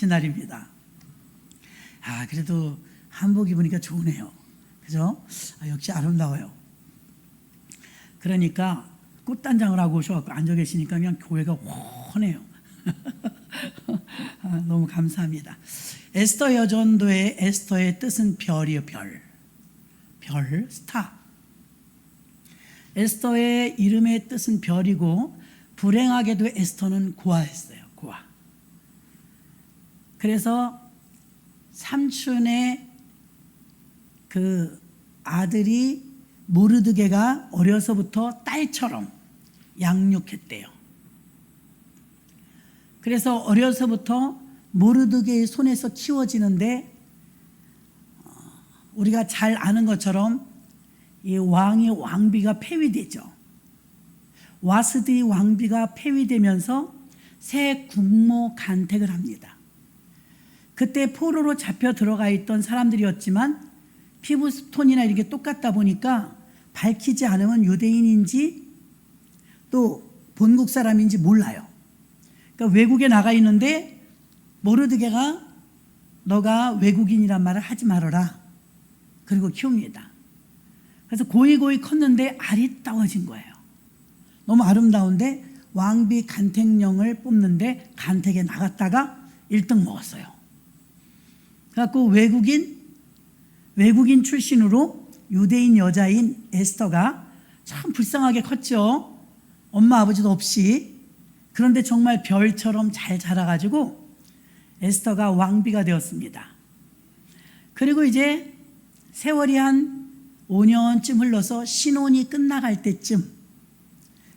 날입니다. 그래도 한복 입으니까 좋으네요. 그죠? 역시 아름다워요. 그러니까 꽃단장을 하고 오셔서 앉아 계시니까 그냥 교회가 훤해요. 너무 감사합니다. 에스더 여전도의 에스더의 뜻은 별이요, 별. 별, 스타. 에스더의 이름의 뜻은 별이고, 불행하게도 에스더는 고아였어요. 고아. 그래서 삼촌의 그 아들이 모르드게가 어려서부터 딸처럼 양육했대요. 그래서 어려서부터 모르드게의 손에서 키워지는데, 우리가 잘 아는 것처럼 이 왕비가 폐위되죠. 와스디 왕비가 폐위되면서 새 국모 간택을 합니다. 그때 포로로 잡혀 들어가 있던 사람들이었지만 피부톤이나 이렇게 똑같다 보니까 밝히지 않으면 유대인인지 또 본국 사람인지 몰라요. 그러니까 외국에 나가 있는데 모르드게가 너가 외국인이란 말을 하지 말아라. 그리고 키웁니다. 그래서 고이고이 컸는데 아리따워진 거예요. 너무 아름다운데 왕비 간택령을 뽑는데 간택에 나갔다가 1등 먹었어요. 그래갖고 외국인 출신으로 유대인 여자인 에스더가 참 불쌍하게 컸죠. 엄마 아버지도 없이. 그런데 정말 별처럼 잘 자라가지고 에스더가 왕비가 되었습니다. 그리고 이제 세월이 한 5년쯤 흘러서 신혼이 끝나갈 때쯤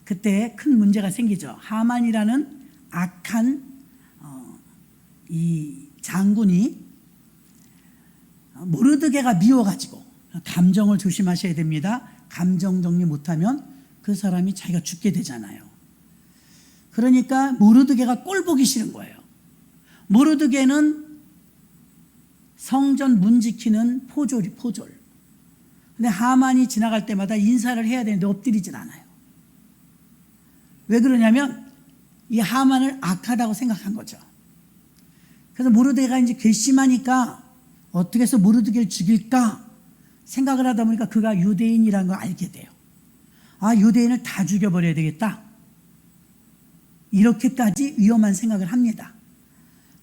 그때 큰 문제가 생기죠. 하만이라는 악한 이 장군이 모르드게가 미워가지고, 감정을 조심하셔야 됩니다. 감정 정리 못하면 그 사람이 자기가 죽게 되잖아요. 그러니까 모르드게가 꼴 보기 싫은 거예요. 모르드게는 성전 문 지키는 포졸. 근데 하만이 지나갈 때마다 인사를 해야 되는데 엎드리질 않아요. 왜 그러냐면 이 하만을 악하다고 생각한 거죠. 그래서 모르드게가 이제 괘씸하니까 어떻게 해서 모르드게를 죽일까 생각을 하다 보니까 그가 유대인이라는 걸 알게 돼요. 유대인을 다 죽여버려야 되겠다. 이렇게까지 위험한 생각을 합니다.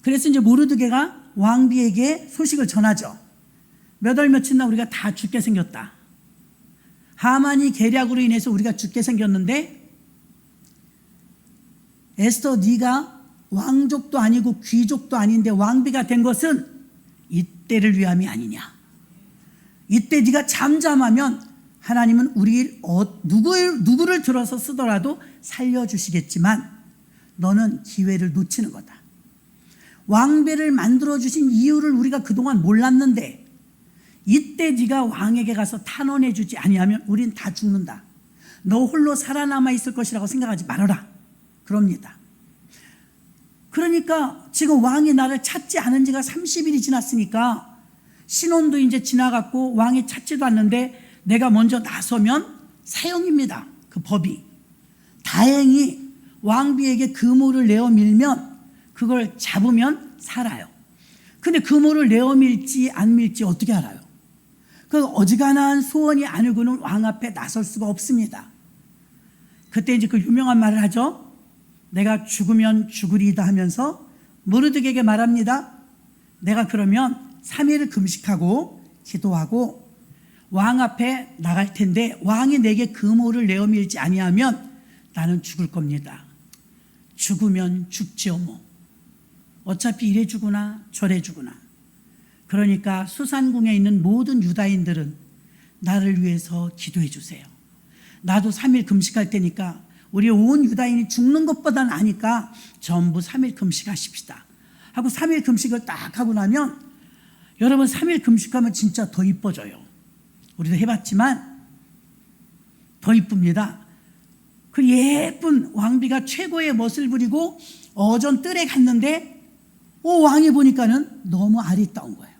그래서 이제 모르드게가 왕비에게 소식을 전하죠. 몇 월 며칠 날 우리가 다 죽게 생겼다. 하만이 계략으로 인해서 우리가 죽게 생겼는데 에스더 네가 왕족도 아니고 귀족도 아닌데 왕비가 된 것은 이때를 위함이 아니냐. 이때 네가 잠잠하면 하나님은 우리 누구를 들어서 쓰더라도 살려주시겠지만 너는 기회를 놓치는 거다. 왕비를 만들어주신 이유를 우리가 그동안 몰랐는데 이때 네가 왕에게 가서 탄원해 주지 아니하면 우린 다 죽는다. 너 홀로 살아남아 있을 것이라고 생각하지 말아라. 그럽니다. 그러니까 지금 왕이 나를 찾지 않은 지가 30일이 지났으니까 신혼도 이제 지나갔고 왕이 찾지도 않는데 내가 먼저 나서면 사형입니다. 그 법이. 다행히 왕비에게 금오를 내어 밀면 그걸 잡으면 살아요. 근데 금오를 내어 밀지 안 밀지 어떻게 알아요? 그 어지간한 소원이 아니고는 왕 앞에 나설 수가 없습니다. 그때 이제 그 유명한 말을 하죠. 내가 죽으면 죽으리이다 하면서 모르드게에게 말합니다. 내가 그러면 3일을 금식하고 기도하고 왕 앞에 나갈 텐데 왕이 내게 금오를 내어 밀지 아니하면 나는 죽을 겁니다. 죽으면 죽지요 뭐. 어차피 이래 죽으나 저래 죽으나. 그러니까 수산궁에 있는 모든 유다인들은 나를 위해서 기도해 주세요. 나도 3일 금식할 테니까 우리 온 유다인이 죽는 것보다는 아니까 전부 3일 금식하십시다 하고 3일 금식을 딱 하고 나면 여러분 3일 금식하면 진짜 더 이뻐져요. 우리도 해봤지만 더 이쁩니다. 그 예쁜 왕비가 최고의 멋을 부리고 어전 뜰에 갔는데 왕이 보니까는 너무 아리따운 거예요.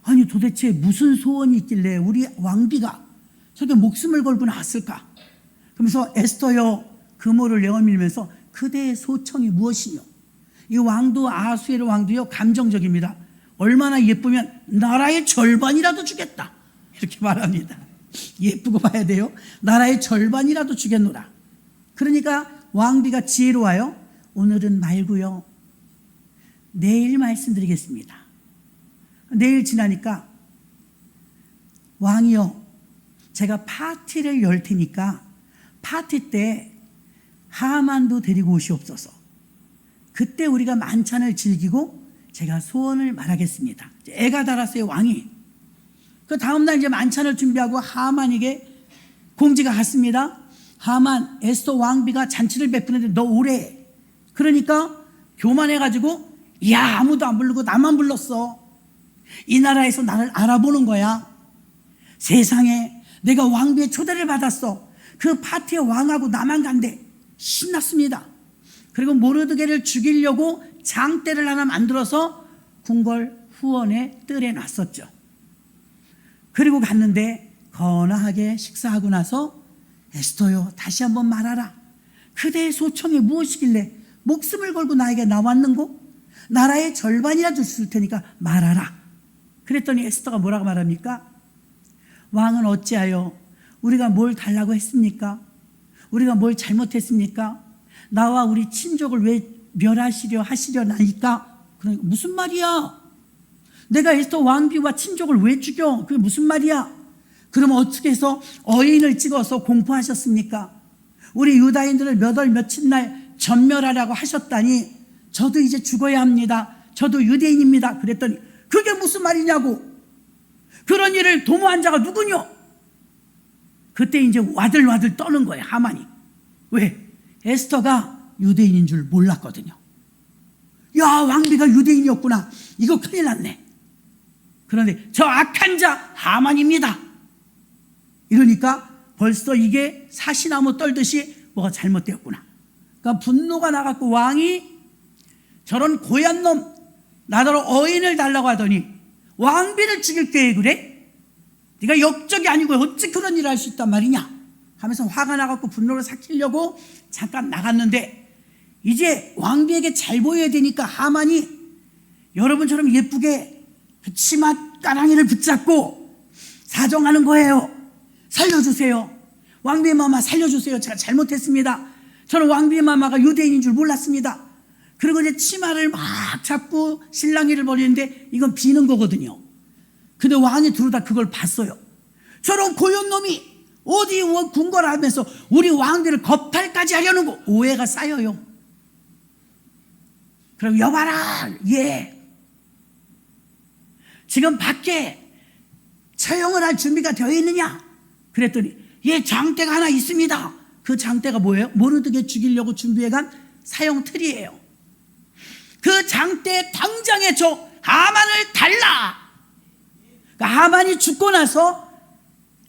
아니 도대체 무슨 소원이 있길래 우리 왕비가 저렇게 목숨을 걸고 나왔을까? 그러면서 에스더여 금오를 내어밀면서 그대의 소청이 무엇이뇨? 이 왕도 아하수에로 왕도요 감정적입니다. 얼마나 예쁘면 나라의 절반이라도 주겠다 이렇게 말합니다. 예쁘고 봐야 돼요. 나라의 절반이라도 주겠노라. 그러니까 왕비가 지혜로워요. 오늘은 말고요, 내일 말씀드리겠습니다. 내일 지나니까 왕이요, 제가 파티를 열 테니까 파티 때 하만도 데리고 오시옵소서. 그때 우리가 만찬을 즐기고 제가 소원을 말하겠습니다. 애가 달았어요, 왕이. 그 다음날 이제 만찬을 준비하고 하만에게 공지가 갔습니다. 하만, 에스더 왕비가 잔치를 베푸는데 너 오래. 그러니까 교만해가지고 야, 아무도 안 부르고 나만 불렀어. 이 나라에서 나를 알아보는 거야. 세상에, 내가 왕비의 초대를 받았어. 그 파티에 왕하고 나만 간대. 신났습니다. 그리고 모르드게를 죽이려고 장대를 하나 만들어서 궁궐 후원에 뜰에 놨었죠. 그리고 갔는데 거나하게 식사하고 나서 에스더요, 다시 한번 말하라. 그대의 소청이 무엇이길래 목숨을 걸고 나에게 나왔는고? 나라의 절반이라도 줄 테니까 말하라. 그랬더니 에스더가 뭐라고 말합니까? 왕은 어찌하여 우리가 뭘 달라고 했습니까? 우리가 뭘 잘못했습니까? 나와 우리 친족을 왜 멸하시려 하시려나니까? 그러니까 무슨 말이야? 내가 에스더 왕비와 친족을 왜 죽여? 그게 무슨 말이야? 그러면 어떻게 해서 어인을 찍어서 공포하셨습니까? 우리 유다인들을 몇 월 며칠 날 전멸하라고 하셨다니 저도 이제 죽어야 합니다. 저도 유대인입니다. 그랬더니 그게 무슨 말이냐고. 그런 일을 도모한 자가 누구냐? 그때 이제 와들와들 떠는 거예요, 하만이. 왜? 에스더가 유대인인 줄 몰랐거든요. 야, 왕비가 유대인이었구나. 이거 큰일 났네. 그런데 저 악한 자 하만입니다. 이러니까 벌써 이게 사시나무 떨듯이 뭐가 잘못되었구나. 그러니까 분노가 나갖고 왕이 저런 고얀 놈, 나더러 어인을 달라고 하더니 왕비를 죽일 계획을 해? 네가 역적이 아니고 어찌 그런 일을 할 수 있단 말이냐 하면서 화가 나갖고 분노를 삭히려고 잠깐 나갔는데, 이제 왕비에게 잘 보여야 되니까 하만이 여러분처럼 예쁘게 그 치마 까랑이를 붙잡고 사정하는 거예요. 살려주세요. 왕비의 마마 살려주세요. 제가 잘못했습니다. 저는 왕비의 마마가 유대인인 줄 몰랐습니다. 그리고 이제 치마를 막 잡고 실랑이를 벌이는데 이건 비는 거거든요. 근데 왕이 들어다 그걸 봤어요. 저런 고연 놈이 어디 궁궐을 하면서 우리 왕비를 겁탈까지 하려는 거. 오해가 쌓여요. 그럼 여봐라, 예, 지금 밖에 처형을 할 준비가 되어 있느냐? 그랬더니 예, 장대가 하나 있습니다. 그 장대가 뭐예요? 모르드게 죽이려고 준비해간 사형틀이에요. 그 장대에 당장에 저 하만을 달라. 그러니까 하만이 죽고 나서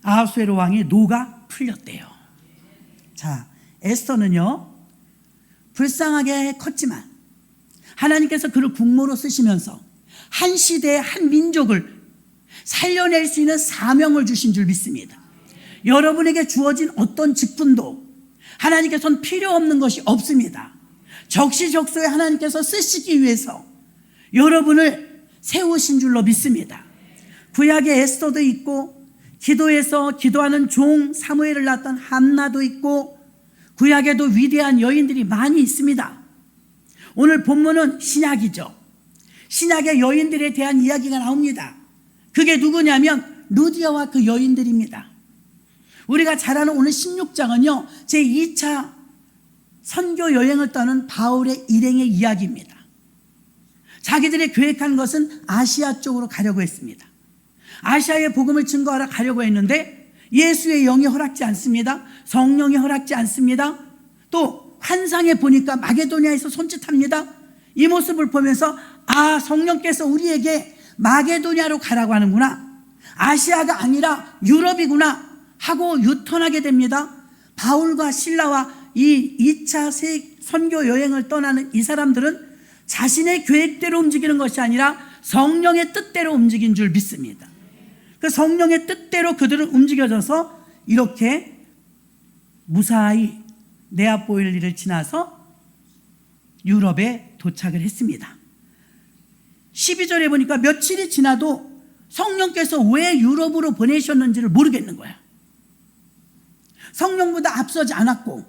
아하수에로 왕의 노가 풀렸대요. 자, 에스더는요, 불쌍하게 컸지만 하나님께서 그를 국모로 쓰시면서 한 시대의 한 민족을 살려낼 수 있는 사명을 주신 줄 믿습니다. 여러분에게 주어진 어떤 직분도 하나님께서는 필요 없는 것이 없습니다. 적시적소에 하나님께서 쓰시기 위해서 여러분을 세우신 줄로 믿습니다. 구약에 에스더도 있고, 기도에서 기도하는 종 사무엘을 낳았던 한나도 있고, 구약에도 위대한 여인들이 많이 있습니다. 오늘 본문은 신약이죠. 신약의 여인들에 대한 이야기가 나옵니다. 그게 누구냐면 루디아와 그 여인들입니다. 우리가 잘 아는 오늘 16장은요, 제2차 선교 여행을 떠는 바울의 일행의 이야기입니다. 자기들이 계획한 것은 아시아 쪽으로 가려고 했습니다. 아시아의 복음을 증거하러 가려고 했는데 예수의 영이 허락지 않습니다. 성령이 허락지 않습니다. 또 환상에 보니까 마게도니아에서 손짓합니다. 이 모습을 보면서 아, 성령께서 우리에게 마게도니아로 가라고 하는구나, 아시아가 아니라 유럽이구나 하고 유턴하게 됩니다. 바울과 실라와 이 2차 선교 여행을 떠나는 이 사람들은 자신의 계획대로 움직이는 것이 아니라 성령의 뜻대로 움직인 줄 믿습니다. 그 성령의 뜻대로 그들은 움직여져서 이렇게 무사히 네아포일리를 지나서 유럽에 도착을 했습니다. 12절에 보니까 며칠이 지나도 성령께서 왜 유럽으로 보내셨는지를 모르겠는 거야. 성령보다 앞서지 않았고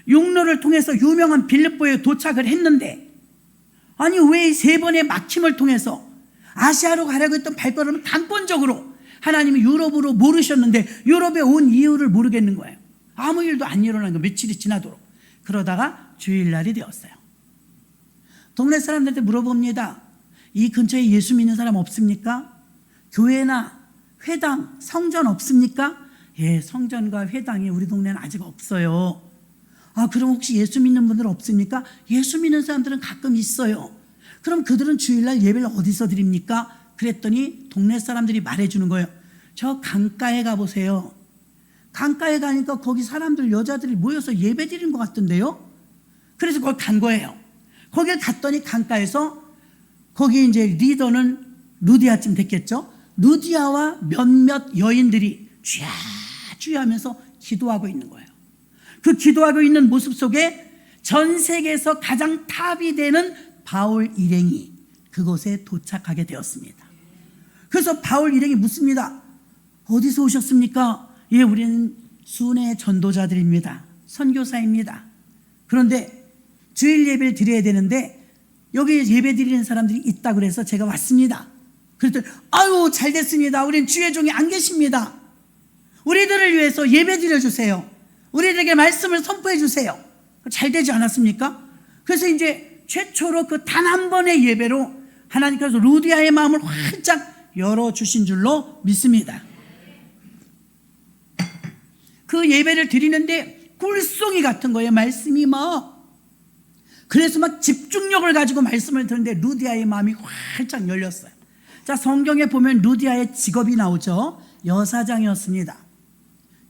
육로를 통해서 유명한 빌립보에 도착을 했는데, 아니 왜 세 번의 막힘을 통해서 아시아로 가려고 했던 발걸음을 단권적으로 하나님이 유럽으로 모르셨는데 유럽에 온 이유를 모르겠는 거예요. 아무 일도 안 일어난 거 며칠이 지나도록. 그러다가 주일날이 되었어요. 동네 사람들한테 물어봅니다. 이 근처에 예수 믿는 사람 없습니까? 교회나 회당, 성전 없습니까? 예, 성전과 회당이 우리 동네는 아직 없어요. 아, 그럼 혹시 예수 믿는 분들 없습니까? 예수 믿는 사람들은 가끔 있어요. 그럼 그들은 주일날 예배를 어디서 드립니까? 그랬더니 동네 사람들이 말해주는 거예요. 저 강가에 가보세요. 강가에 가니까 거기 사람들, 여자들이 모여서 예배 드리는 것 같던데요. 그래서 거기 간 거예요. 거기를 갔더니 강가에서 거기 이제 리더는 루디아쯤 됐겠죠. 루디아와 몇몇 여인들이 쥐야 쥐야 하면서 기도하고 있는 거예요. 그 기도하고 있는 모습 속에 전 세계에서 가장 탑이 되는 바울 일행이 그곳에 도착하게 되었습니다. 그래서 바울 일행이 묻습니다. 어디서 오셨습니까? 예, 우리는 순회 전도자들입니다. 선교사입니다. 그런데 주일 예배를 드려야 되는데 여기 예배 드리는 사람들이 있다고 그래서 제가 왔습니다. 그랬더니 아유 잘 됐습니다. 우린 주의 종이 안 계십니다. 우리들을 위해서 예배 드려주세요. 우리들에게 말씀을 선포해 주세요. 잘 되지 않았습니까? 그래서 이제 최초로 그 단 한 번의 예배로 하나님께서 루디아의 마음을 활짝 열어주신 줄로 믿습니다. 그 예배를 드리는데 꿀송이 같은 거예요. 말씀이 그래서 막 집중력을 가지고 말씀을 듣는데 루디아의 마음이 활짝 열렸어요. 자, 성경에 보면 루디아의 직업이 나오죠. 여사장이었습니다.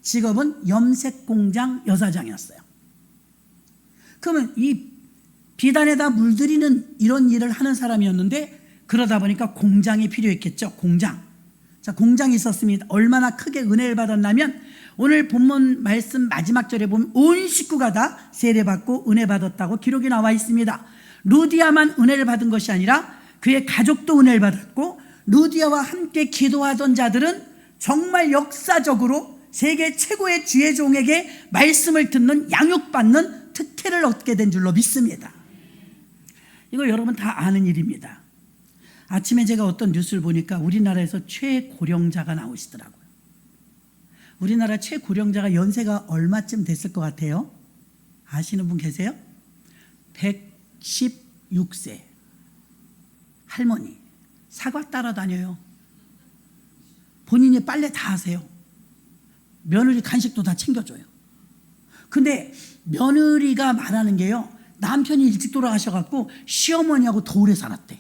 직업은 염색공장 여사장이었어요. 그러면 이 비단에다 물들이는 이런 일을 하는 사람이었는데 그러다 보니까 공장이 필요했겠죠. 공장. 자, 공장이 있었습니다. 얼마나 크게 은혜를 받았냐면 오늘 본문 말씀 마지막 절에 보면 온 식구가 다 세례받고 은혜 받았다고 기록이 나와 있습니다. 루디아만 은혜를 받은 것이 아니라 그의 가족도 은혜를 받았고 루디아와 함께 기도하던 자들은 정말 역사적으로 세계 최고의 주의 종에게 말씀을 듣는 양육받는 특혜를 얻게 된 줄로 믿습니다. 이거 여러분 다 아는 일입니다. 아침에 제가 어떤 뉴스를 보니까 우리나라에서 최고령자가 나오시더라고요. 우리나라 최고령자가 연세가 얼마쯤 됐을 것 같아요? 아시는 분 계세요? 116세 할머니. 사과 따라다녀요. 본인이 빨래 다 하세요. 며느리 간식도 다 챙겨줘요. 근데 며느리가 말하는 게요, 남편이 일찍 돌아가셔갖고 시어머니하고 더 오래 살았대.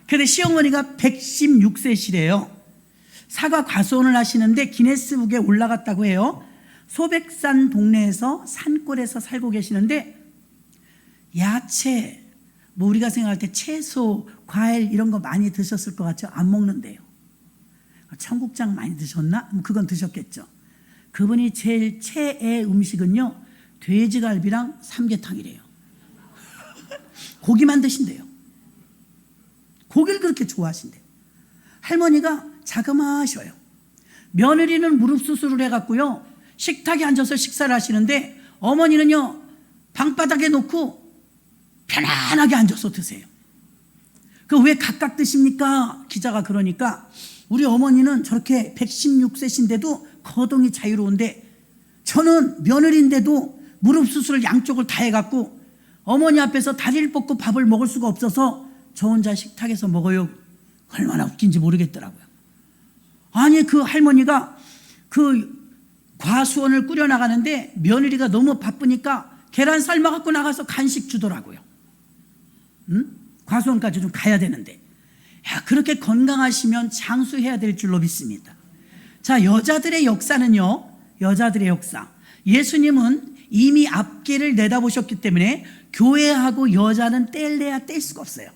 근데 시어머니가 116세시래요. 사과 과수원을 하시는데 기네스북에 올라갔다고 해요. 소백산 동네에서 산골에서 살고 계시는데 야채, 뭐 우리가 생각할 때 채소, 과일 이런 거 많이 드셨을 것 같죠? 안 먹는데요. 청국장 많이 드셨나? 그건 드셨겠죠. 그분이 제일 최애 음식은요, 돼지갈비랑 삼계탕이래요. 고기만 드신대요. 고기를 그렇게 좋아하신대요. 할머니가 자그마하셔요. 며느리는 무릎 수술을 해갖고요, 식탁에 앉아서 식사를 하시는데 어머니는요, 방바닥에 놓고 편안하게 앉아서 드세요. 그 왜 각각 드십니까? 기자가 그러니까 우리 어머니는 저렇게 116세신데도 거동이 자유로운데 저는 며느리인데도 무릎 수술을 양쪽을 다 해갖고 어머니 앞에서 다리를 뻗고 밥을 먹을 수가 없어서 저 혼자 식탁에서 먹어요. 얼마나 웃긴지 모르겠더라고요. 아니 그 할머니가 그 과수원을 꾸려나가는데 며느리가 너무 바쁘니까 계란 삶아갖고 나가서 간식 주더라고요. 과수원까지 좀 가야 되는데, 야, 그렇게 건강하시면 장수해야 될 줄로 믿습니다. 자, 여자들의 역사는요, 여자들의 역사. 예수님은 이미 앞길을 내다보셨기 때문에 교회하고 여자는 뗄래야 뗄 수가 없어요.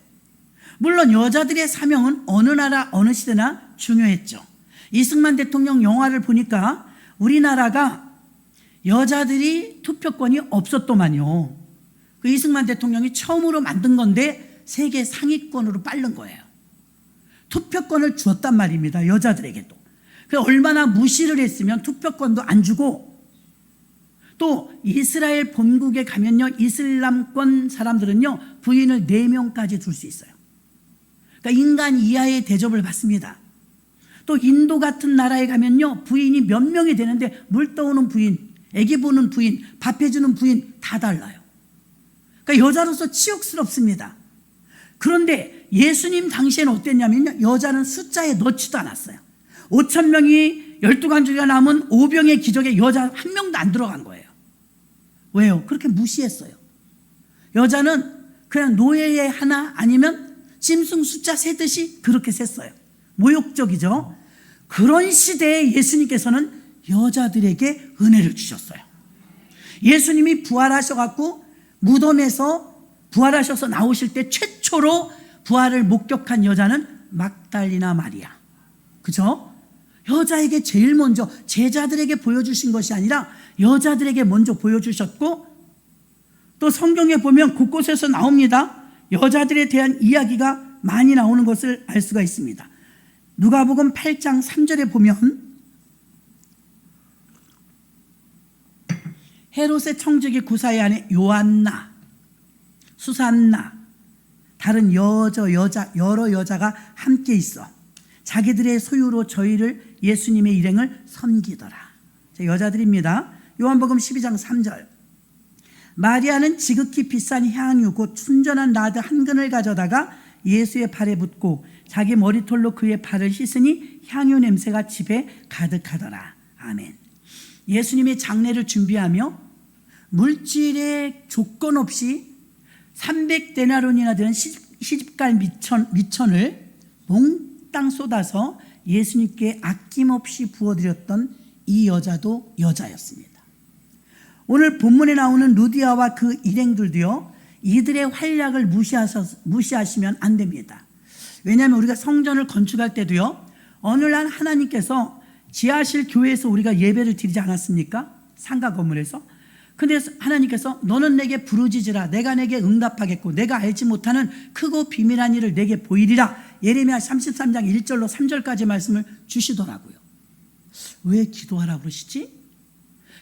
물론 여자들의 사명은 어느 나라 어느 시대나 중요했죠. 이승만 대통령 영화를 보니까 우리나라가 여자들이 투표권이 없었더만요. 그 이승만 대통령이 처음으로 만든 건데 세계 상위권으로 빠른 거예요. 투표권을 주었단 말입니다. 여자들에게도. 그 얼마나 무시를 했으면 투표권도 안 주고, 또 이스라엘 본국에 가면요, 이슬람권 사람들은요 부인을 4명까지 둘 수 있어요. 그러니까 인간 이하의 대접을 받습니다. 또 인도 같은 나라에 가면요 부인이 몇 명이 되는데 물 떠오는 부인, 애기 보는 부인, 밥 해주는 부인 다 달라요. 그러니까 여자로서 치욕스럽습니다. 그런데 예수님 당시에는 어땠냐면요, 여자는 숫자에 넣지도 않았어요. 5,000명이 12간주가 남은 오병의 기적에 여자 한 명도 안 들어간 거예요. 왜요? 그렇게 무시했어요. 여자는 그냥 노예의 하나 아니면 짐승 숫자 세듯이 그렇게 셌어요. 모욕적이죠. 그런 시대에 예수님께서는 여자들에게 은혜를 주셨어요. 예수님이 부활하셔갖고 무덤에서 부활하셔서 나오실 때 최초로 부활을 목격한 여자는 막달리나 마리아. 그죠? 여자에게 제일 먼저 제자들에게 보여주신 것이 아니라 여자들에게 먼저 보여주셨고, 또 성경에 보면 곳곳에서 나옵니다. 여자들에 대한 이야기가 많이 나오는 것을 알 수가 있습니다. 누가복음 8장 3절에 보면 헤롯의 청지기 구사의 아내 요한나, 수산나, 다른 여러 여자가 함께 있어 자기들의 소유로 저희를 예수님의 일행을 섬기더라. 여자들입니다. 요한복음 12장 3절. 마리아는 지극히 비싼 향유 곧 순전한 나드 한 근을 가져다가 예수의 발에 붓고 자기 머리털로 그의 발을 씻으니 향유 냄새가 집에 가득하더라. 아멘. 예수님의 장례를 준비하며 물질의 조건 없이 300데나론이나 되는 시집갈 미천을 몽땅 쏟아서 예수님께 아낌없이 부어드렸던 이 여자도 여자였습니다. 오늘 본문에 나오는 루디아와 그 일행들도요, 이들의 활약을 무시하시면 안 됩니다. 왜냐하면 우리가 성전을 건축할 때도요, 어느 날 하나님께서 지하실 교회에서 우리가 예배를 드리지 않았습니까? 상가 건물에서. 근데 하나님께서 너는 내게 부르짖으라, 내가 내게 응답하겠고 내가 알지 못하는 크고 비밀한 일을 내게 보이리라. 예레미야 33장 1절로 3절까지 말씀을 주시더라고요. 왜 기도하라고 그러시지?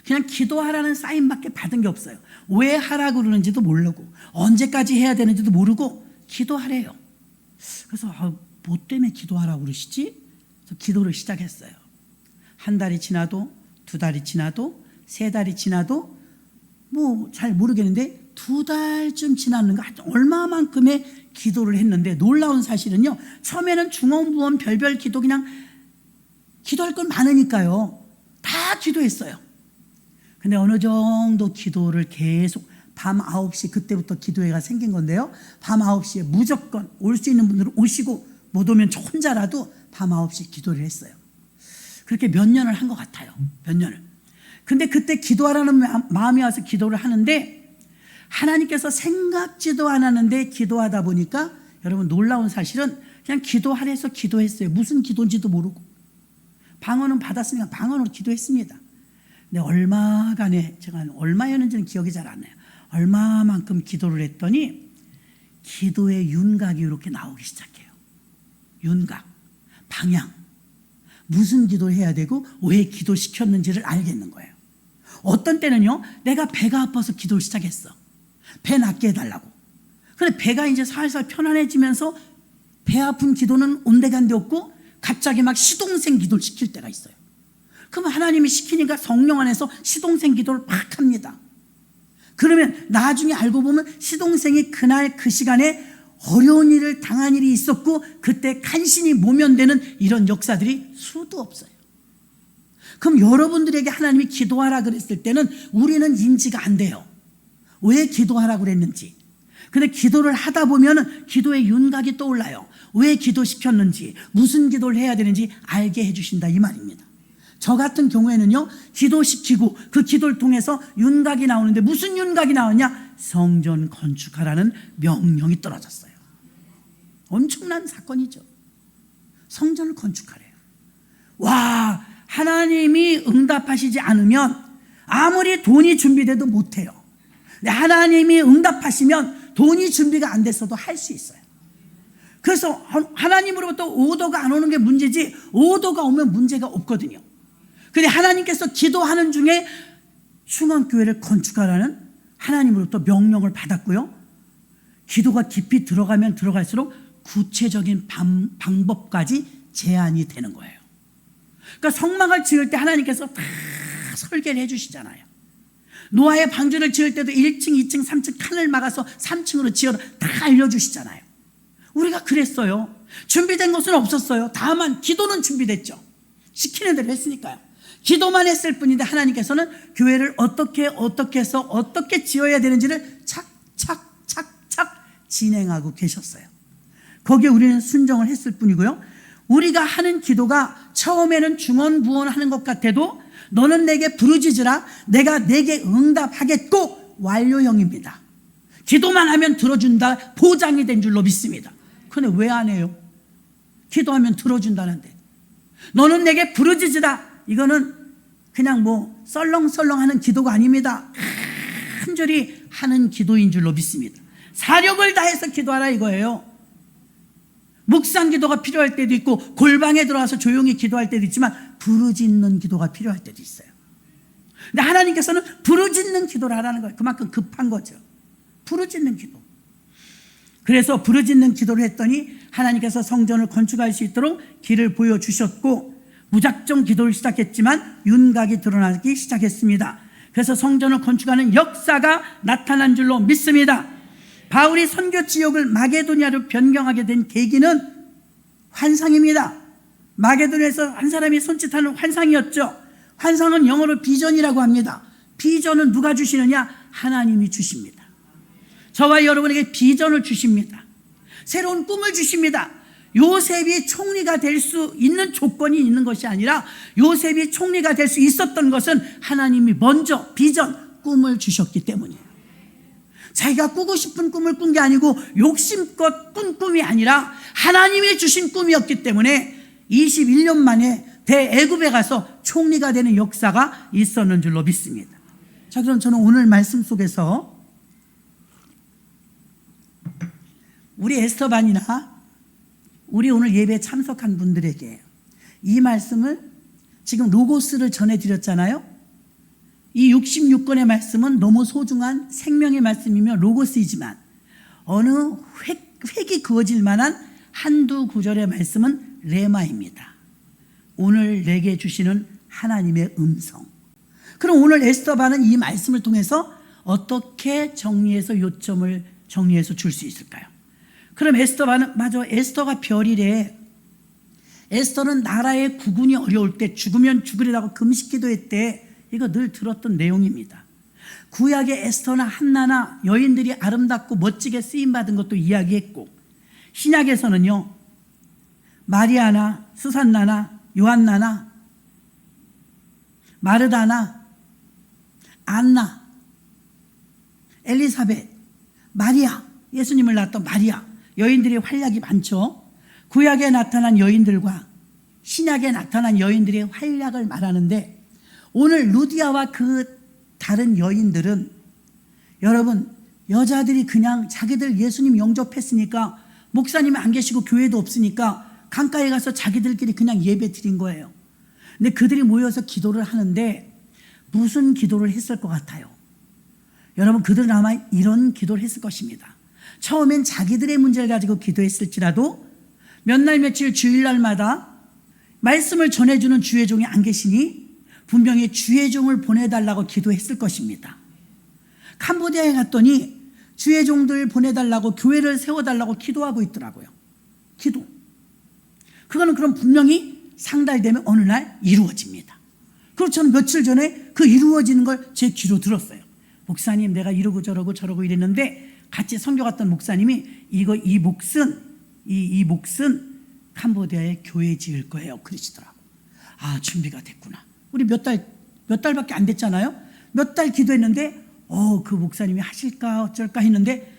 그냥 기도하라는 사인밖에 받은 게 없어요. 왜 하라고 그러는지도 모르고 언제까지 해야 되는지도 모르고 기도하래요. 그래서 뭐 때문에 기도하라고 그러시지? 그래서 기도를 시작했어요. 한 달이 지나도, 2달이 지나도, 3달이 지나도 뭐 잘 모르겠는데 2달쯤 지났는가, 얼마만큼의 기도를 했는데, 놀라운 사실은요, 처음에는 중원부원 별별 기도, 그냥 기도할 건 많으니까요 다 기도했어요. 근데 어느 정도 기도를 계속 밤 9시, 그때부터 기도회가 생긴 건데요, 밤 9시에 무조건 올 수 있는 분들은 오시고 못 오면 저 혼자라도 밤 9시 기도를 했어요. 그렇게 몇 년을 한 것 같아요. 몇 년을. 근데 그때 기도하라는 마음이 와서 기도를 하는데, 하나님께서 생각지도 않았는데 기도하다 보니까, 여러분 놀라운 사실은 그냥 기도하래서 기도했어요. 무슨 기도인지도 모르고. 방언은 받았으니까 방언으로 기도했습니다. 근데 얼마간에, 제가 얼마였는지는 기억이 잘 안 나요. 얼마만큼 기도를 했더니 기도의 윤곽이 이렇게 나오기 시작해요. 윤곽, 방향. 무슨 기도를 해야 되고 왜 기도시켰는지를 알겠는 거예요. 어떤 때는요, 내가 배가 아파서 기도를 시작했어. 배 낫게 해달라고. 근데 배가 이제 살살 편안해지면서 배 아픈 기도는 온데간데 없고 갑자기 막 시동생 기도를 시킬 때가 있어요. 그럼 하나님이 시키니까 성령 안에서 시동생 기도를 막 합니다. 그러면 나중에 알고 보면 시동생이 그날 그 시간에 어려운 일을 당한 일이 있었고 그때 간신히 모면되는 이런 역사들이 수도 없어요. 그럼 여러분들에게 하나님이 기도하라 그랬을 때는 우리는 인지가 안 돼요. 왜 기도하라고 그랬는지. 근데 기도를 하다 보면 기도의 윤곽이 떠올라요. 왜 기도시켰는지, 무슨 기도를 해야 되는지 알게 해주신다, 이 말입니다. 저 같은 경우에는요, 기도시키고 그 기도를 통해서 윤곽이 나오는데, 무슨 윤곽이 나왔냐? 성전 건축하라는 명령이 떨어졌어요. 엄청난 사건이죠. 성전을 건축하래요. 와, 하나님이 응답하시지 않으면 아무리 돈이 준비돼도 못해요. 근데 하나님이 응답하시면 돈이 준비가 안 됐어도 할 수 있어요. 그래서 하나님으로부터 오더가 안 오는 게 문제지 오더가 오면 문제가 없거든요. 근데 하나님께서 기도하는 중에 충원교회를 건축하라는 하나님으로부터 명령을 받았고요. 기도가 깊이 들어가면 들어갈수록 구체적인 방법까지 제안이 되는 거예요. 그러니까 성막을 지을 때 하나님께서 다 설계를 해주시잖아요. 노아의 방주를 지을 때도 1층, 2층, 3층 칸을 막아서 3층으로 지어라 다 알려주시잖아요. 우리가 그랬어요. 준비된 것은 없었어요. 다만 기도는 준비됐죠. 시키는 대로 했으니까요. 기도만 했을 뿐인데 하나님께서는 교회를 어떻게 해서 어떻게 지어야 되는지를 착착착착 진행하고 계셨어요. 거기에 우리는 순종을 했을 뿐이고요. 우리가 하는 기도가 처음에는 중언부언하는 것 같아도 너는 내게 부르짖으라 내가 내게 응답하겠고 완료형입니다. 기도만 하면 들어준다 보장이 된 줄로 믿습니다. 근데 왜 안 해요? 기도하면 들어준다는데. 너는 내게 부르짖으라 이거는 그냥 뭐 썰렁썰렁하는 기도가 아닙니다. 간절히 하는 기도인 줄로 믿습니다. 사력을 다해서 기도하라 이거예요. 묵상 기도가 필요할 때도 있고 골방에 들어와서 조용히 기도할 때도 있지만 부르짖는 기도가 필요할 때도 있어요. 근데 하나님께서는 부르짖는 기도를 하라는 거예요. 그만큼 급한 거죠. 부르짖는 기도. 그래서 부르짖는 기도를 했더니 하나님께서 성전을 건축할 수 있도록 길을 보여주셨고 무작정 기도를 시작했지만 윤곽이 드러나기 시작했습니다. 그래서 성전을 건축하는 역사가 나타난 줄로 믿습니다. 바울이 선교 지역을 마게도냐로 변경하게 된 계기는 환상입니다. 마게도냐에서 한 사람이 손짓하는 환상이었죠. 환상은 영어로 비전이라고 합니다. 비전은 누가 주시느냐? 하나님이 주십니다. 저와 여러분에게 비전을 주십니다. 새로운 꿈을 주십니다. 요셉이 총리가 될 수 있는 조건이 있는 것이 아니라 요셉이 총리가 될 수 있었던 것은 하나님이 먼저 비전, 꿈을 주셨기 때문이에요. 자기가 꾸고 싶은 꿈을 꾼 게 아니고 욕심껏 꾼 꿈이 아니라 하나님이 주신 꿈이었기 때문에 21년 만에 대애굽에 가서 총리가 되는 역사가 있었는 줄로 믿습니다. 자, 그럼 저는 오늘 말씀 속에서 우리 에스더반이나 우리 오늘 예배에 참석한 분들에게 이 말씀을 지금 로고스를 전해드렸잖아요. 이 66권의 말씀은 너무 소중한 생명의 말씀이며 로고스이지만 어느 획이 그어질 만한 한두 구절의 말씀은 레마입니다. 오늘 내게 주시는 하나님의 음성. 그럼 오늘 에스더반은 이 말씀을 통해서 어떻게 정리해서 요점을 정리해서 줄 수 있을까요? 그럼 에스더반은 맞아 에스더가 별이래. 에스더는 나라의 구군이 어려울 때 죽으면 죽으리라고 금식기도했대. 이거 늘 들었던 내용입니다. 구약의 에스더나 한나나 여인들이 아름답고 멋지게 쓰임받은 것도 이야기했고 신약에서는요 마리아나 수산나나 요한나나 마르다나 안나 엘리사벳 마리아 예수님을 낳았던 마리아 여인들의 활약이 많죠. 구약에 나타난 여인들과 신약에 나타난 여인들의 활약을 말하는데 오늘 루디아와 그 다른 여인들은 여러분 여자들이 그냥 자기들 예수님 영접했으니까 목사님이 안 계시고 교회도 없으니까 강가에 가서 자기들끼리 그냥 예배 드린 거예요. 근데 그들이 모여서 기도를 하는데 무슨 기도를 했을 것 같아요? 여러분 그들은 아마 이런 기도를 했을 것입니다. 처음엔 자기들의 문제를 가지고 기도했을지라도 몇 날 며칠 주일날마다 말씀을 전해주는 주의 종이 안 계시니 분명히 주의 종을 보내달라고 기도했을 것입니다. 캄보디아에 갔더니 주의 종들 보내달라고 교회를 세워달라고 기도하고 있더라고요. 기도. 그거는 그럼 분명히 상달되면 어느 날 이루어집니다. 그리고 저는 며칠 전에 그 이루어지는 걸 제 귀로 들었어요. 목사님 내가 이러고 저러고 이랬는데 같이 선교 갔던 목사님이 이 몫은 캄보디아에 교회 지을 거예요. 그러시더라고요. 아 준비가 됐구나. 우리 몇 달밖에 안 됐잖아요. 몇 달 기도했는데 그 목사님이 하실까 어쩔까 했는데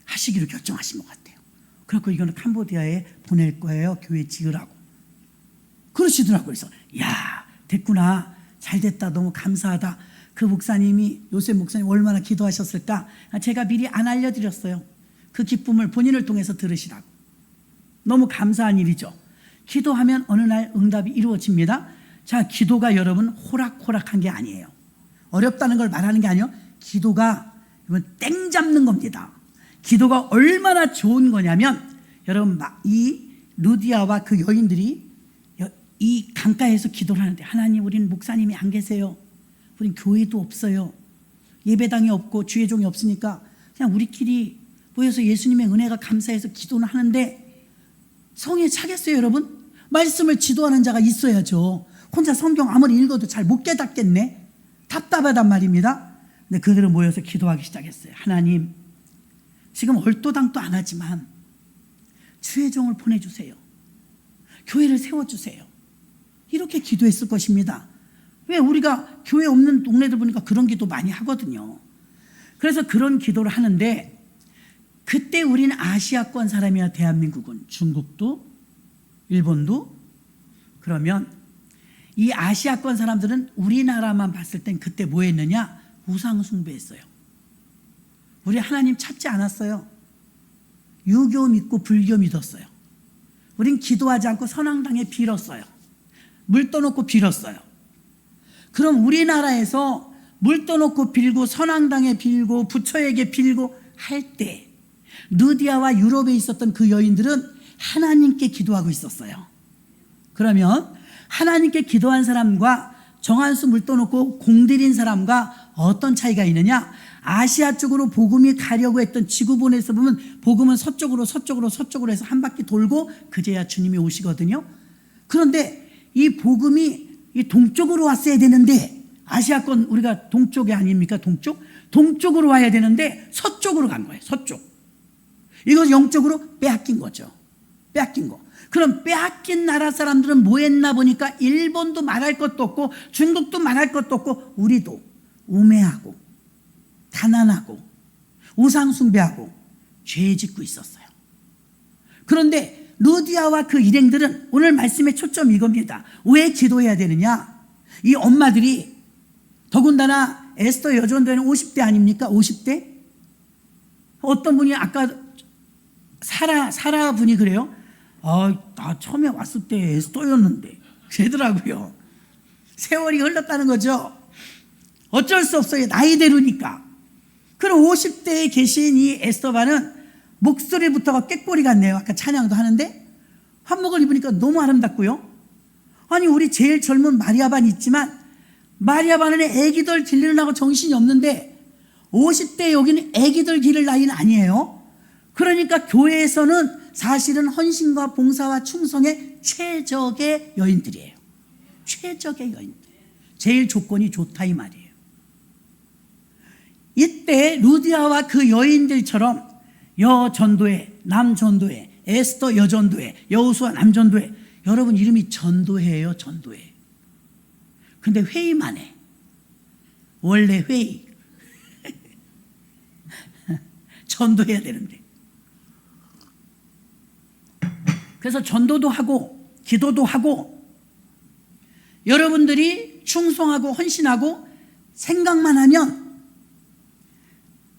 하시기로 결정하신 것 같아요. 그래서 이거는 캄보디아에 보낼 거예요. 교회 지으라고. 그러시더라고요. 그래서 야 됐구나. 잘 됐다. 너무 감사하다. 그 목사님이, 요셉 목사님 얼마나 기도하셨을까? 제가 미리 안 알려드렸어요. 그 기쁨을 본인을 통해서 들으시라고. 너무 감사한 일이죠. 기도하면 어느 날 응답이 이루어집니다. 자, 기도가 여러분 호락호락한 게 아니에요. 어렵다는 걸 말하는 게 아니에요. 기도가 땡 잡는 겁니다. 기도가 얼마나 좋은 거냐면, 여러분 이 루디아와 그 여인들이 이 강가에서 기도를 하는데, 하나님, 우리는 목사님이 안 계세요. 우린 교회도 없어요. 예배당이 없고 주의종이 없으니까 그냥 우리끼리 모여서 예수님의 은혜가 감사해서 기도는 하는데 성에 차겠어요, 여러분? 말씀을 지도하는 자가 있어야죠. 혼자 성경 아무리 읽어도 잘 못 깨닫겠네. 답답하단 말입니다. 근데 그들은 모여서 기도하기 시작했어요. 하나님, 지금 얼토당토 안 하지만 주의 종을 보내주세요. 교회를 세워주세요. 이렇게 기도했을 것입니다. 왜? 우리가 교회 없는 동네들 보니까 그런 기도 많이 하거든요. 그래서 그런 기도를 하는데, 그때 우리는 아시아권 사람이야. 대한민국은 중국도 일본도. 그러면 이 아시아권 사람들은 우리나라만 봤을 땐 그때 뭐 했느냐? 우상 숭배했어요. 우리 하나님 찾지 않았어요. 유교 믿고 불교 믿었어요. 우린 기도하지 않고 선앙당에 빌었어요. 물 떠놓고 빌었어요. 그럼 우리나라에서 물 떠놓고 빌고 선앙당에 빌고 부처에게 빌고 할 때 루디아와 유럽에 있었던 그 여인들은 하나님께 기도하고 있었어요. 그러면 하나님께 기도한 사람과 정한수 물 떠놓고 공들인 사람과 어떤 차이가 있느냐? 아시아 쪽으로 복음이 가려고 했던 지구본에서 보면 복음은 서쪽으로 해서 한 바퀴 돌고 그제야 주님이 오시거든요. 그런데 이 복음이 이 동쪽으로 왔어야 되는데, 아시아권 우리가 동쪽이 아닙니까? 동쪽으로 와야 되는데 서쪽으로 간 거예요. 서쪽. 이거 영적으로 빼앗긴 거죠. 빼앗긴 거. 그럼 빼앗긴 나라 사람들은 뭐 했나 보니까 일본도 말할 것도 없고 중국도 말할 것도 없고 우리도 우매하고 가난하고 우상 숭배하고 죄 짓고 있었어요. 그런데 루디아와 그 일행들은, 오늘 말씀의 초점이 이겁니다. 왜 기도해야 되느냐? 이 엄마들이, 더군다나 에스더 여전도에는 50대 아닙니까? 50대? 어떤 분이 아까 사라 분이 그래요. 나 처음에 왔을 때 에스더였는데 그러더라고요. 세월이 흘렀다는 거죠. 어쩔 수 없어요. 나이대로니까. 그럼 50대에 계신 이 에스더바는 목소리부터가 꾀꼬리 같네요. 아까 찬양도 하는데 한복을 입으니까 너무 아름답고요. 아니, 우리 제일 젊은 마리아반 있지만 마리아반은 애기들 기르느라고 정신이 없는데 50대 여기는 애기들 기를 나이는 아니에요. 그러니까 교회에서는 사실은 헌신과 봉사와 충성의 최적의 여인들이에요. 최적의 여인들. 제일 조건이 좋다 이 말이에요. 이때 루디아와 그 여인들처럼 여전도회, 남전도회, 에스더 여전도회, 여호수아 남전도회. 여러분 이름이 전도회예요. 전도회. 근데 회의만 해. 원래 회의. 전도해야 되는데. 그래서 전도도 하고 기도도 하고 여러분들이 충성하고 헌신하고 생각만 하면,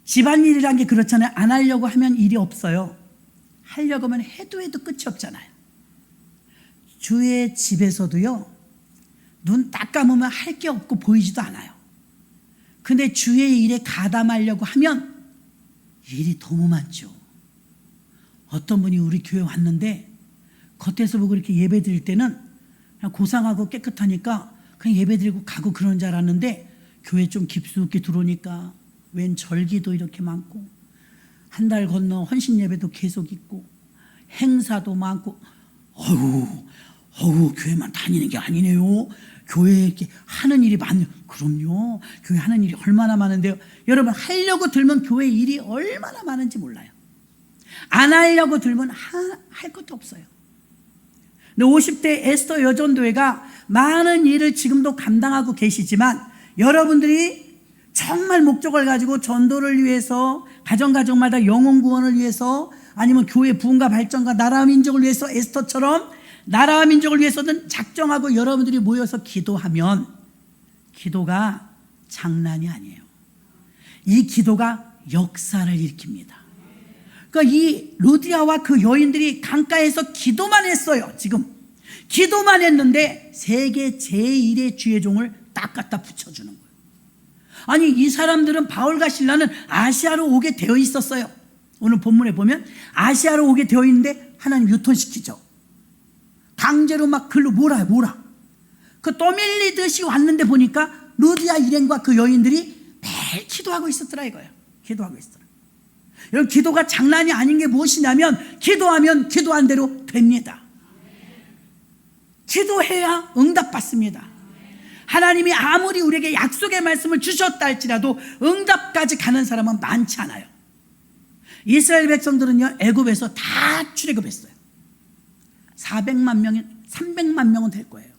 집안일이란 게 그렇잖아요. 안 하려고 하면 일이 없어요. 하려고 하면 해도 끝이 없잖아요. 주의 집에서도요, 눈 딱 감으면 할 게 없고 보이지도 않아요. 근데 주의 일에 가담하려고 하면 일이 너무 많죠. 어떤 분이 우리 교회 왔는데 겉에서 보고 이렇게 예배 드릴 때는 그냥 고상하고 깨끗하니까 그냥 예배 드리고 가고 그러는 줄 알았는데, 교회 좀 깊숙이 들어오니까 웬 절기도 이렇게 많고 한 달 건너 헌신 예배도 계속 있고 행사도 많고, 교회만 다니는 게 아니네요. 교회에 이렇게 하는 일이 많네요. 그럼요. 교회 하는 일이 얼마나 많은데요. 여러분, 하려고 들면 교회 일이 얼마나 많은지 몰라요. 안 하려고 들면 할 것도 없어요. 근데 50대 에스더 여전도회가 많은 일을 지금도 감당하고 계시지만, 여러분들이 정말 목적을 가지고 전도를 위해서, 가정마다 영혼 구원을 위해서, 아니면 교회 부흥과 발전과 나라와 민족을 위해서 에스더처럼 나라와 민족을 위해서든 작정하고 여러분들이 모여서 기도하면 기도가 장난이 아니에요. 이 기도가 역사를 일으킵니다. 그러니까 이 루디아와 그 여인들이 강가에서 기도만 했어요. 지금 기도만 했는데 세계 제1의 주의 종을 딱 갖다 붙여주는 거예요. 아니, 이 사람들은 바울과 실라는 아시아로 오게 되어 있었어요. 오늘 본문에 보면 아시아로 오게 되어 있는데 하나님 유턴시키죠. 강제로 막 글로 몰아요. 그 떠밀리듯이 왔는데 보니까 루디아 일행과 그 여인들이 매일 기도하고 있었더라 이거예요. 기도하고 있었더라. 여러분, 기도가 장난이 아닌 게 무엇이냐면 기도하면 기도한 대로 됩니다. 기도해야 응답받습니다. 하나님이 아무리 우리에게 약속의 말씀을 주셨다 할지라도 응답까지 가는 사람은 많지 않아요. 이스라엘 백성들은요, 애굽에서 다 출애굽했어요. 400만 명이 300만 명은 될 거예요.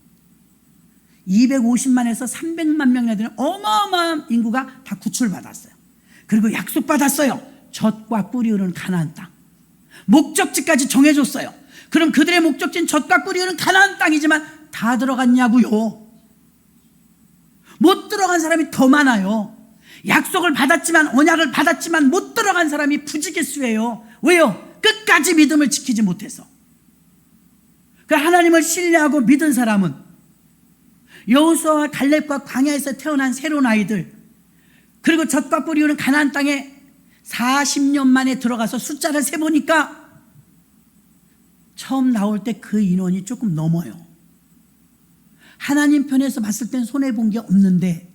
250만에서 300만 명이나 되는 어마어마한 인구가 다 구출받았어요. 그리고 약속받았어요. 젖과 꿀이 흐르는 가나안 땅. 목적지까지 정해줬어요. 그럼 그들의 목적지는 젖과 꿀이 흐르는 가나안 땅이지만 다 들어갔냐고요? 못 들어간 사람이 더 많아요. 약속을 받았지만, 언약을 받았지만 못 들어간 사람이 부지기수예요. 왜요? 끝까지 믿음을 지키지 못해서. 그러니까 하나님을 신뢰하고 믿은 사람은 여호수아와 갈렙과 광야에서 태어난 새로운 아이들, 그리고 젖과 꿀이 흐르는 가나안 땅에 40년 만에 들어가서 숫자를 세보니까 처음 나올 때 그 인원이 조금 넘어요. 하나님 편에서 봤을 땐 손해본 게 없는데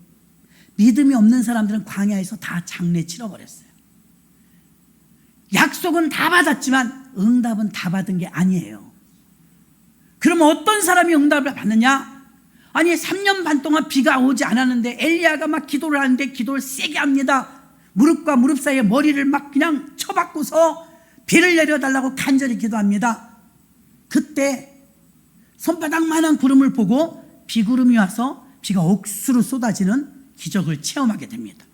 믿음이 없는 사람들은 광야에서 다 장례 치러버렸어요. 약속은 다 받았지만 응답은 다 받은 게 아니에요. 그러면 어떤 사람이 응답을 받느냐? 아니, 3년 반 동안 비가 오지 않았는데 엘리야가 막 기도를 하는데 기도를 세게 합니다. 무릎과 무릎 사이에 머리를 막 그냥 쳐박고서 비를 내려달라고 간절히 기도합니다. 그때 손바닥만한 구름을 보고 비구름이 와서 비가 억수로 쏟아지는 기적을 체험하게 됩니다.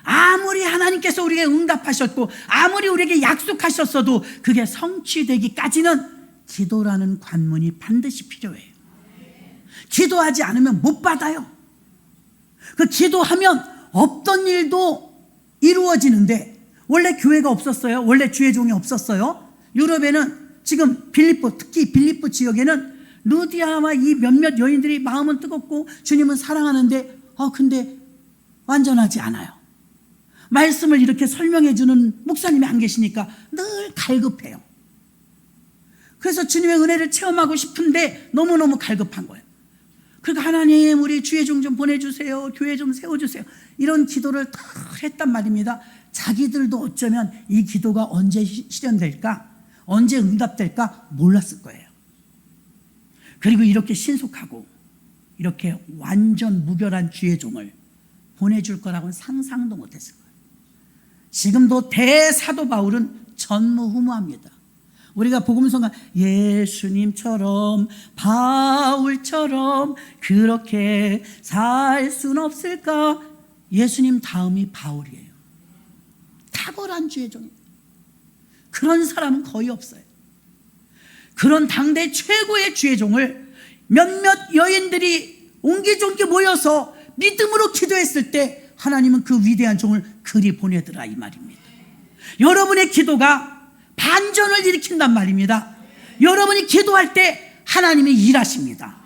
아무리 하나님께서 우리에게 응답하셨고 아무리 우리에게 약속하셨어도 그게 성취되기까지는 기도라는 관문이 반드시 필요해요. 기도하지 않으면 못 받아요. 그 기도하면 없던 일도 이루어지는데, 원래 교회가 없었어요. 원래 주의 종이 없었어요. 유럽에는 지금 특히 빌립보 지역에는 루디아와 이 몇몇 여인들이 마음은 뜨겁고 주님은 사랑하는데 근데 완전하지 않아요. 말씀을 이렇게 설명해 주는 목사님이 안 계시니까 늘 갈급해요. 그래서 주님의 은혜를 체험하고 싶은데 너무너무 갈급한 거예요. 그러니까 하나님, 우리 주의 종 좀 보내주세요. 교회 좀 세워주세요. 이런 기도를 다 했단 말입니다. 자기들도 어쩌면 이 기도가 언제 실현될까, 언제 응답될까 몰랐을 거예요. 그리고 이렇게 신속하고 이렇게 완전 무결한 주의 종을 보내줄 거라고는 상상도 못했을 거예요. 지금도 대사도 바울은 전무후무합니다. 우리가 복음성가 예수님처럼 바울처럼 그렇게 살 수는 없을까? 예수님 다음이 바울이에요. 탁월한 주의 종입니다. 그런 사람은 거의 없어요. 그런 당대 최고의 주의 종을 몇몇 여인들이 옹기종기 모여서 믿음으로 기도했을 때 하나님은 그 위대한 종을 그리 보내더라 이 말입니다. 여러분의 기도가 반전을 일으킨단 말입니다. 여러분이 기도할 때 하나님이 일하십니다.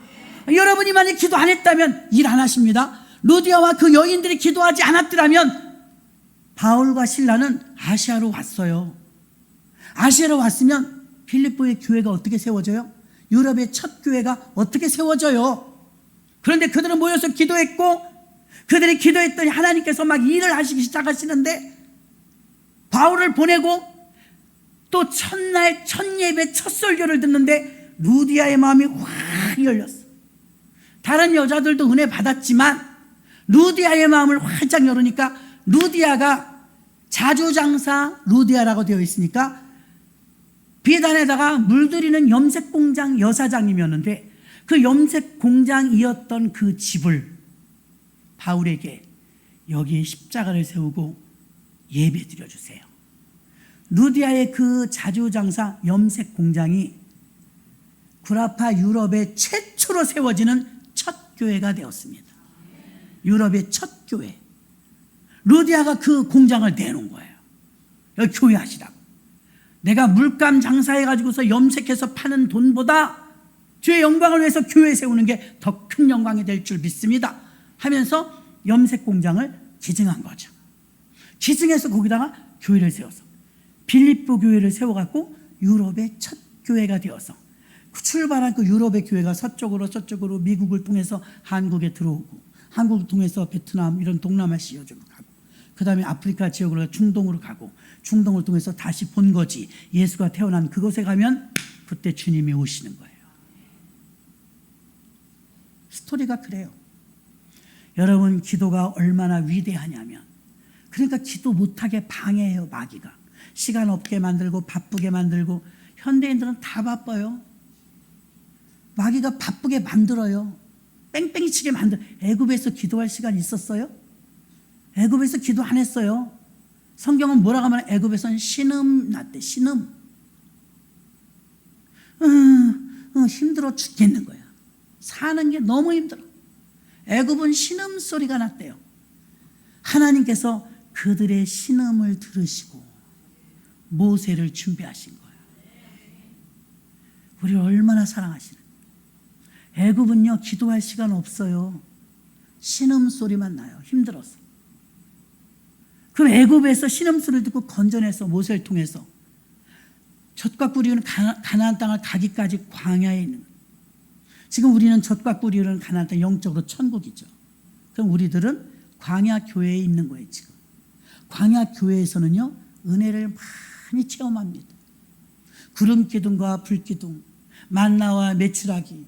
여러분이 만약 기도 안 했다면 일 안 하십니다. 루디아와 그 여인들이 기도하지 않았더라면 바울과 실라는 아시아로 왔어요. 아시아로 왔으면 빌립보의 교회가 어떻게 세워져요? 유럽의 첫 교회가 어떻게 세워져요? 그런데 그들은 모여서 기도했고, 그들이 기도했더니 하나님께서 막 일을 하시기 시작하시는데, 바울을 보내고 또 첫날 첫 예배 첫 설교를 듣는데 루디아의 마음이 확 열렸어. 다른 여자들도 은혜 받았지만 루디아의 마음을 활짝 열으니까, 루디아가 자주장사 루디아라고 되어 있으니까 비단에다가 물들이는 염색공장 여사장님이었는데, 그 염색공장이었던 그 집을 바울에게 여기에 십자가를 세우고 예배 드려주세요. 루디아의 그 자주장사 염색공장이 구라파 유럽의 최초로 세워지는 첫 교회가 되었습니다. 유럽의 첫 교회. 루디아가 그 공장을 내놓은 거예요. 여기 교회 하시라고. 내가 물감 장사해가지고서 염색해서 파는 돈보다 주의 영광을 위해서 교회 세우는 게 더 큰 영광이 될 줄 믿습니다 하면서 염색 공장을 기증한 거죠. 기증해서 거기다가 교회를 세워서 빌립보 교회를 세워갖고 유럽의 첫 교회가 되어서 출발한 그 유럽의 교회가 서쪽으로 저쪽으로 미국을 통해서 한국에 들어오고 한국을 통해서 베트남 이런 동남아시아 쪽으로 가고 그 다음에 아프리카 지역으로 중동으로 가고 중동을 통해서 다시 본거지 예수가 태어난 그곳에 가면 그때 주님이 오시는 거예요. 스토리가 그래요. 여러분 기도가 얼마나 위대하냐면 그러니까 기도 못하게 방해해요. 마귀가 시간 없게 만들고 바쁘게 만들고 현대인들은 다 바빠요. 마귀가 바쁘게 만들어요. 뺑뺑이 치게 만들어. 애굽에서 기도할 시간 있었어요? 애굽에서 기도 안 했어요. 성경은 뭐라고 하면 애굽에서는 신음 났대. 신음. 힘들어 죽겠는 거야. 사는 게 너무 힘들어. 애굽은 신음 소리가 났대요. 하나님께서 그들의 신음을 들으시고 모세를 준비하신 거예요. 우리를 얼마나 사랑하시는. 애굽은요 기도할 시간 없어요. 신음 소리만 나요. 힘들어서. 그럼 애굽에서 신음 소리를 듣고 건져내서 모세를 통해서 젖과 꿀이 흐르는 가나안 땅을 가기까지 광야에 있는 거예요. 지금 우리는 젖과 꿀이 흐르는 가나안 땅 영적으로 천국이죠. 그럼 우리들은 광야 교회에 있는 거예요. 지금 광야 교회에서는요 은혜를 많이 체험합니다. 구름 기둥과 불 기둥, 만나와 메추라기,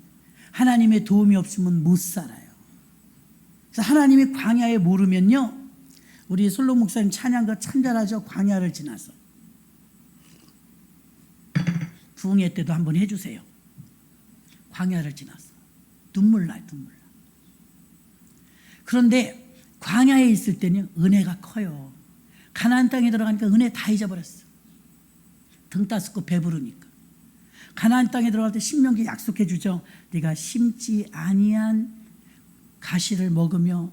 하나님의 도움이 없으면 못 살아요. 그래서 하나님이 광야에 모르면요 우리 솔로 목사님 찬양가 참 잘하죠. 광야를 지나서 부흥회 때도 한번 해주세요. 광야를 지나서 눈물 나요. 눈물 나. 그런데 광야에 있을 때는 은혜가 커요. 가나안 땅에 들어가니까 은혜 다 잊어버렸어. 등 따숩고 배부르니까. 가나안 땅에 들어갈 때 신명기 약속해 주죠. 네가 심지 아니한 가시를 먹으며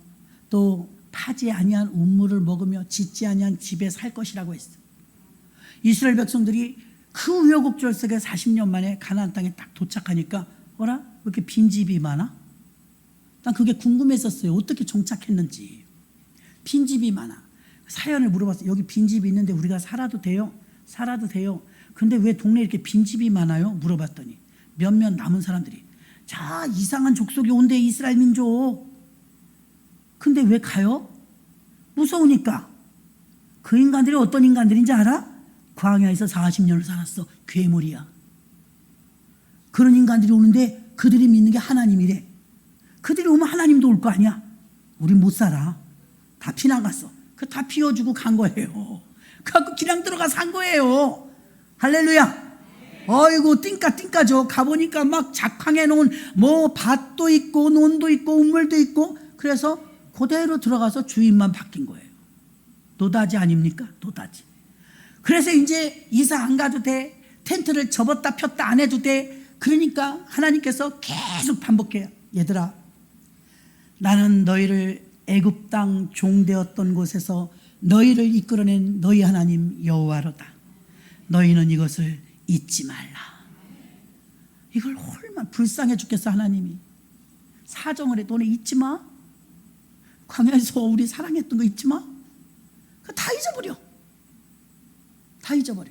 또 파지 아니한 우물을 먹으며 짓지 아니한 집에 살 것이라고 했어. 이스라엘 백성들이 그 우여곡절 속에 40년 만에 가나안 땅에 딱 도착하니까 어라? 왜 이렇게 빈집이 많아? 난 그게 궁금했었어요. 어떻게 정착했는지. 빈집이 많아. 사연을 물어봤어요. 여기 빈집이 있는데 우리가 살아도 돼요? 살아도 돼요. 근데 왜 동네에 이렇게 빈집이 많아요? 물어봤더니 몇몇 남은 사람들이 자 이상한 족속이 온대 이스라엘 민족. 근데 왜 가요? 무서우니까. 그 인간들이 어떤 인간들인지 알아? 광야에서 40년을 살았어. 괴물이야. 그런 인간들이 오는데 그들이 믿는 게 하나님이래. 그들이 오면 하나님도 올 거 아니야. 우린 못 살아. 다 피나갔어. 그 다 피워주고 간 거예요. 그래갖고 그냥 들어가 산 거예요. 할렐루야. 어이구 띵까띵까죠. 가보니까 막 작황해 놓은 뭐 밭도 있고 논도 있고 우물도 있고 그래서 그대로 들어가서 주인만 바뀐 거예요. 노다지 아닙니까? 노다지. 그래서 이제 이사 안 가도 돼. 텐트를 접었다 폈다 안 해도 돼. 그러니까 하나님께서 계속 반복해요. 얘들아 나는 너희를 애굽 땅 종되었던 곳에서 너희를 이끌어낸 너희 하나님 여호와로다. 너희는 이것을 잊지 말라. 이걸 얼마나 불쌍해 죽겠어. 하나님이 사정을 해. 너네 잊지 마. 광야에서 우리 사랑했던 거 잊지 마. 그거 다 잊어버려. 다 잊어버려.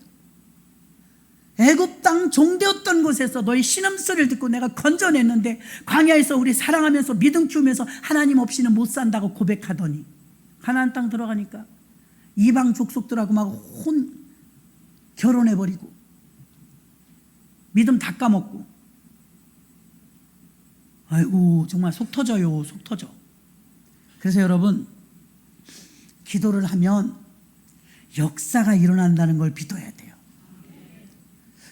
애굽 땅 종되었던 곳에서 너희 신음소리를 듣고 내가 건져냈는데 광야에서 우리 사랑하면서 믿음 키우면서 하나님 없이는 못 산다고 고백하더니 가나안 땅 들어가니까 이방 족속들하고 막 결혼해버리고 믿음 다 까먹고 아이고 정말 속 터져요. 속 터져. 그래서 여러분 기도를 하면 역사가 일어난다는 걸 믿어야 돼요.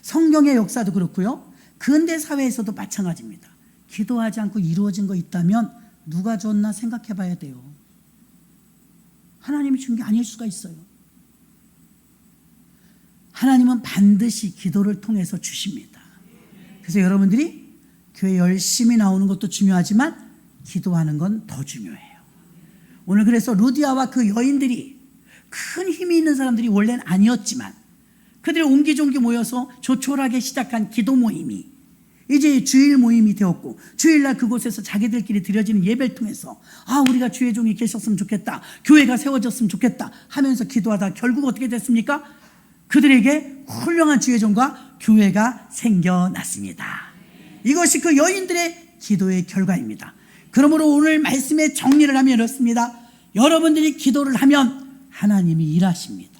성경의 역사도 그렇고요. 근대 사회에서도 마찬가지입니다. 기도하지 않고 이루어진 거 있다면 누가 줬나 생각해 봐야 돼요. 하나님이 준 게 아닐 수가 있어요. 하나님은 반드시 기도를 통해서 주십니다. 그래서 여러분들이 교회 열심히 나오는 것도 중요하지만 기도하는 건 더 중요해요. 오늘 그래서 루디아와 그 여인들이 큰 힘이 있는 사람들이 원래는 아니었지만 그들이 옹기종기 모여서 조촐하게 시작한 기도 모임이 이제 주일 모임이 되었고, 주일날 그곳에서 자기들끼리 드려지는 예배를 통해서 우리가 주의 종이 계셨으면 좋겠다, 교회가 세워졌으면 좋겠다 하면서 기도하다 결국 어떻게 됐습니까? 그들에게 훌륭한 주의 종과 교회가 생겨났습니다. 이것이 그 여인들의 기도의 결과입니다. 그러므로 오늘 말씀의 정리를 하면 이렇습니다. 여러분들이 기도를 하면 하나님이 일하십니다.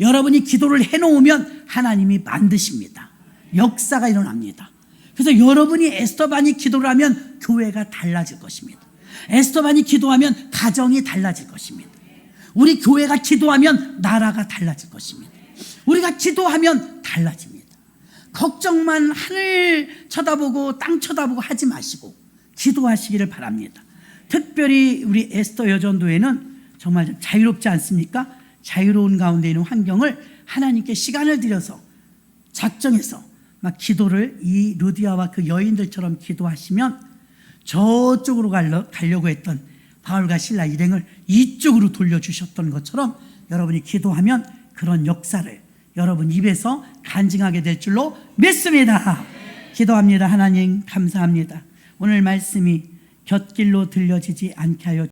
여러분이 기도를 해놓으면 하나님이 만드십니다. 역사가 일어납니다. 그래서 여러분이 에스더반이 기도를 하면 교회가 달라질 것입니다. 에스더반이 기도하면 가정이 달라질 것입니다. 우리 교회가 기도하면 나라가 달라질 것입니다. 우리가 기도하면 달라집니다. 걱정만 하늘 쳐다보고 땅 쳐다보고 하지 마시고 기도하시기를 바랍니다. 특별히 우리 에스더 여전도에는 정말 자유롭지 않습니까? 자유로운 가운데 있는 환경을 하나님께 시간을 들여서 작정해서 막 기도를 이 루디아와 그 여인들처럼 기도하시면 저쪽으로 가려고 했던 바울과 실라 일행을 이쪽으로 돌려주셨던 것처럼 여러분이 기도하면 그런 역사를 여러분 입에서 간증하게 될 줄로 믿습니다. 기도합니다. 하나님 감사합니다. 오늘 말씀이 곁길로 들려지지 않게 하여